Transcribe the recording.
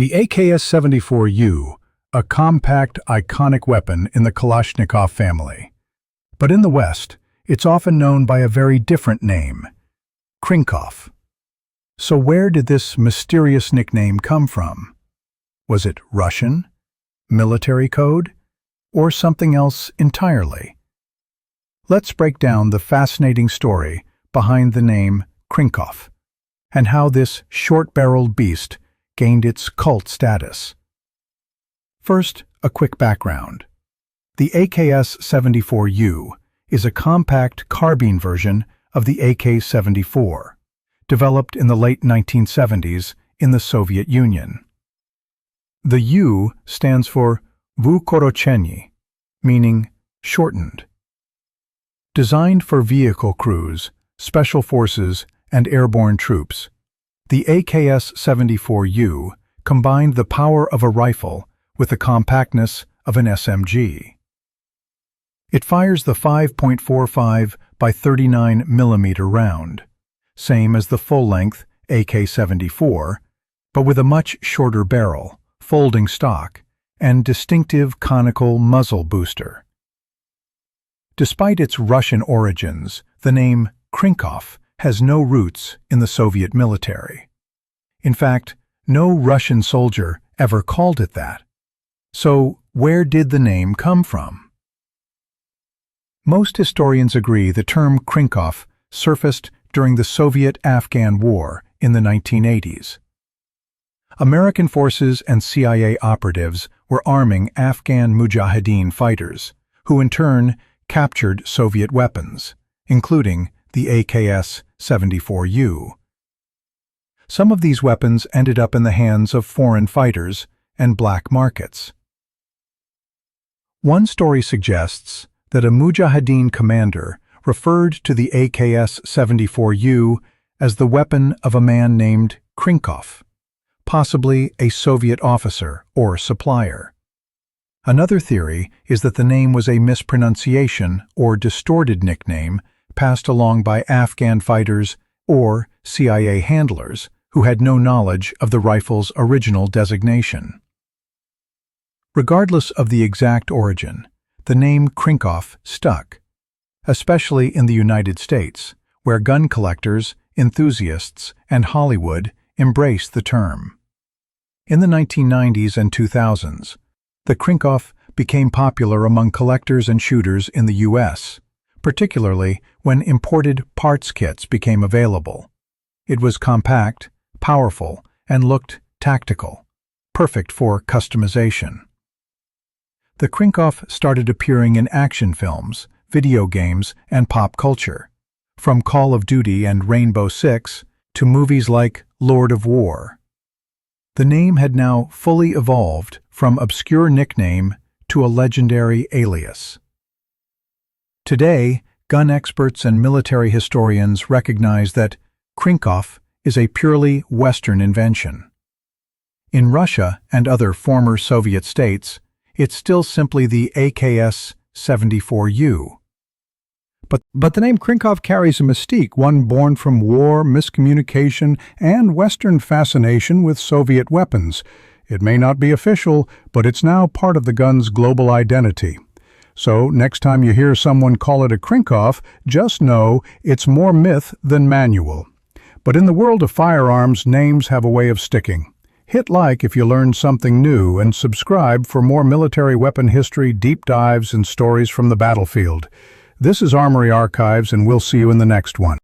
The AKS-74U, a compact, iconic weapon in the Kalashnikov family. But in the West, it's often known by a very different name, Krinkov. So where did this mysterious nickname come from? Was it Russian, military code, or something else entirely? Let's break down the fascinating story behind the name Krinkov and how this short-barreled beast gained its cult status. First, a quick background. The AKS-74U is a compact carbine version of the AK-74, developed in the late 1970s in the Soviet Union. The U stands for Vukorochenyi, meaning shortened. Designed for vehicle crews, special forces, and airborne troops, the AKS-74U combined the power of a rifle with the compactness of an SMG. It fires the 5.45 by 39 mm round, same as the full-length AK-74, but with a much shorter barrel, folding stock, and distinctive conical muzzle booster. Despite its Russian origins, the name Krinkov has no roots in the Soviet military. In fact, no Russian soldier ever called it that. So, where did the name come from? Most historians agree the term Krinkov surfaced during the Soviet-Afghan War in the 1980s. American forces and CIA operatives were arming Afghan Mujahideen fighters, who in turn captured Soviet weapons, including the AKS-74U. Some of these weapons ended up in the hands of foreign fighters and black markets. One story suggests that a Mujahideen commander referred to the AKS-74U as the weapon of a man named Krinkov, possibly a Soviet officer or supplier. Another theory is that the name was a mispronunciation or distorted nickname passed along by Afghan fighters or CIA handlers who had no knowledge of the rifle's original designation. Regardless of the exact origin, the name Krinkov stuck, especially in the United States, where gun collectors, enthusiasts, and Hollywood embrace the term. In the 1990s and 2000s, the Krinkov became popular among collectors and shooters in the U.S., particularly when imported parts kits became available. It was compact, powerful, and looked tactical, perfect for customization. The Krinkov started appearing in action films, video games, and pop culture, from Call of Duty and Rainbow Six to movies like Lord of War. The name had now fully evolved from obscure nickname to a legendary alias. Today, gun experts and military historians recognize that Krinkov is a purely Western invention. In Russia and other former Soviet states, it's still simply the AKS-74U. But the name Krinkov carries a mystique, one born from war, miscommunication, and Western fascination with Soviet weapons. It may not be official, but it's now part of the gun's global identity. So next time you hear someone call it a Krinkov, just know it's more myth than manual. But in the world of firearms, names have a way of sticking. Hit like if you learned something new and subscribe for more military weapon history, deep dives, and stories from the battlefield. This is Armory Archives, and we'll see you in the next one.